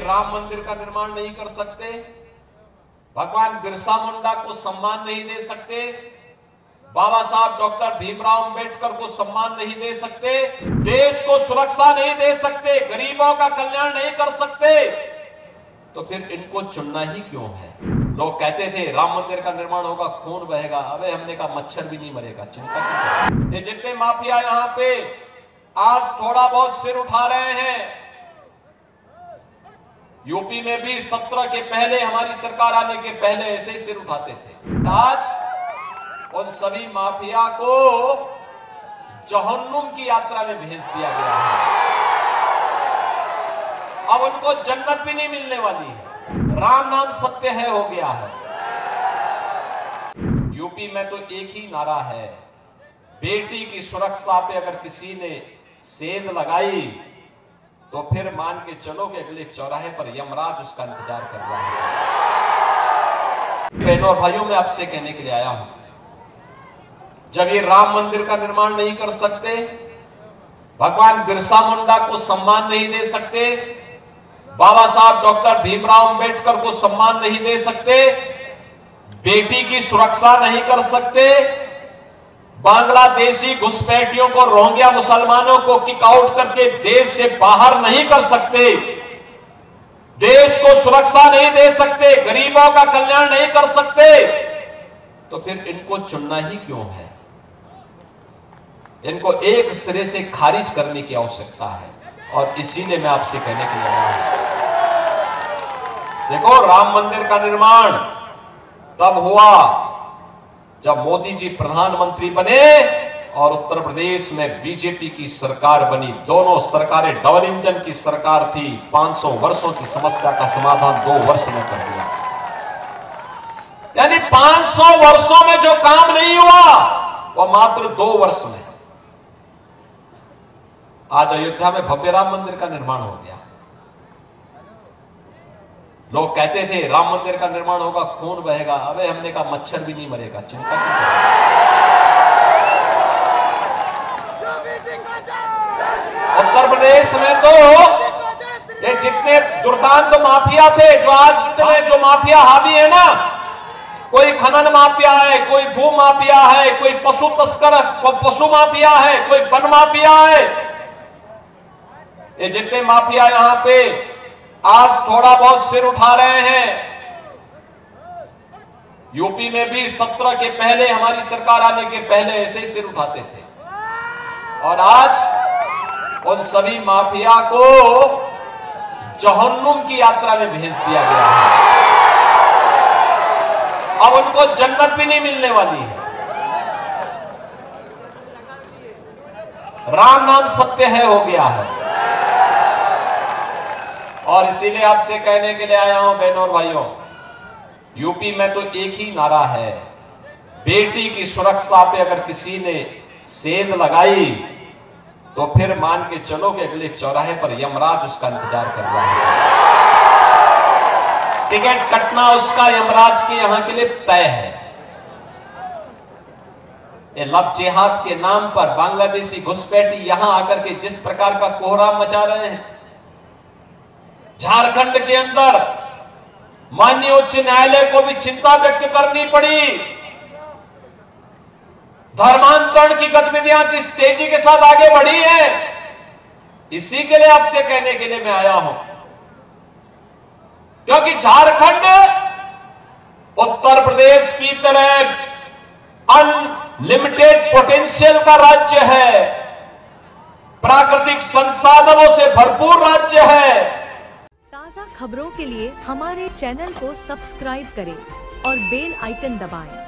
राम मंदिर का निर्माण नहीं कर सकते, भगवान बिरसा मुंडा को सम्मान नहीं दे सकते, बाबा साहब डॉक्टर भीमराव अंबेडकर को सम्मान नहीं दे सकते, देश को सुरक्षा नहीं दे सकते, गरीबों का कल्याण नहीं कर सकते, तो फिर इनको चुनना ही क्यों है? लोग कहते थे राम मंदिर का निर्माण होगा, खून बहेगा। अबे हमने कहा मच्छर भी नहीं मरेगा, चिंता क्यों? ये जितने माफिया यहां पे आज थोड़ा बहुत सिर उठा रहे हैं, यूपी में भी 17 के पहले, हमारी सरकार आने के पहले ऐसे ही सिर उठाते थे। आज उन सभी माफिया को जहन्नुम की यात्रा में भेज दिया गया है। अब उनको जन्नत भी नहीं मिलने वाली है। राम नाम सत्य है हो गया है। यूपी में तो एक ही नारा है, बेटी की सुरक्षा पे अगर किसी ने सेंध लगाई तो फिर मान के चलो कि अगले चौराहे पर यमराज उसका इंतजार कर रहा है। बहनों और भाइयों, मैं आपसे कहने के लिए आया हूं, जब ये राम मंदिर का निर्माण नहीं कर सकते, भगवान बिरसा मुंडा को सम्मान नहीं दे सकते, बाबा साहब डॉक्टर भीमराव अंबेडकर को सम्मान नहीं दे सकते, बेटी की सुरक्षा नहीं कर सकते, बांग्लादेशी घुसपैठियों को, रोहिंग्या मुसलमानों को किक आउट करके देश से बाहर नहीं कर सकते, देश को सुरक्षा नहीं दे सकते, गरीबों का कल्याण नहीं कर सकते, तो फिर इनको चुनना ही क्यों है? इनको एक सिरे से खारिज करने की आवश्यकता है। और इसीलिए मैं आपसे कहने के लिए आया हूं, देखो राम मंदिर का निर्माण तब हुआ जब मोदी जी प्रधानमंत्री बने और उत्तर प्रदेश में बीजेपी की सरकार बनी। दोनों सरकारें डबल इंजन की सरकार थी। 500 वर्षों की समस्या का समाधान 2 वर्ष में कर दिया। यानी 500 वर्षों में जो काम नहीं हुआ वो मात्र 2 वर्ष में आज अयोध्या में भव्य राम मंदिर का निर्माण हो गया। लोग कहते थे राम मंदिर का निर्माण होगा, खून बहेगा। अबे हमने कहा मच्छर भी नहीं मरेगा, चिंता क्यों? उत्तर प्रदेश में तो ये जितने दुर्दांत माफिया थे, जो आज जो माफिया हावी है ना, कोई खनन माफिया है, कोई भू माफिया है, कोई पशु तस्कर, पशु माफिया है, कोई वन माफिया है, ये जितने माफिया यहां पे आज थोड़ा बहुत सिर उठा रहे हैं, यूपी में भी 17 के पहले, हमारी सरकार आने के पहले ऐसे ही सिर उठाते थे। और आज उन सभी माफिया को जहन्नुम की यात्रा में भेज दिया गया है। अब उनको जन्नत भी नहीं मिलने वाली है। राम नाम सत्य है हो गया है। और इसीलिए आपसे कहने के लिए आया हूं, बहनों और भाइयों, यूपी में तो एक ही नारा है, बेटी की सुरक्षा पे अगर किसी ने सेंध लगाई तो फिर मान के चलो कि अगले चौराहे पर यमराज उसका इंतजार कर रहा है। टिकट कटना उसका यमराज के यहां के लिए तय है। ये लव जिहाद के नाम पर बांग्लादेशी घुसपैठी यहां आकर के जिस प्रकार का कोहराम मचा रहे हैं, झारखंड के अंदर माननीय उच्च न्यायालय को भी चिंता व्यक्त करनी पड़ी। धर्मांतरण की गतिविधियां जिस तेजी के साथ आगे बढ़ी हैं, इसी के लिए आपसे कहने के लिए मैं आया हूं, क्योंकि झारखंड उत्तर प्रदेश की तरह अनलिमिटेड पोटेंशियल का राज्य है, प्राकृतिक संसाधनों से भरपूर राज्य है। ताज़ा खबरों के लिए हमारे चैनल को सब्सक्राइब करें और बेल आइकन दबाएं।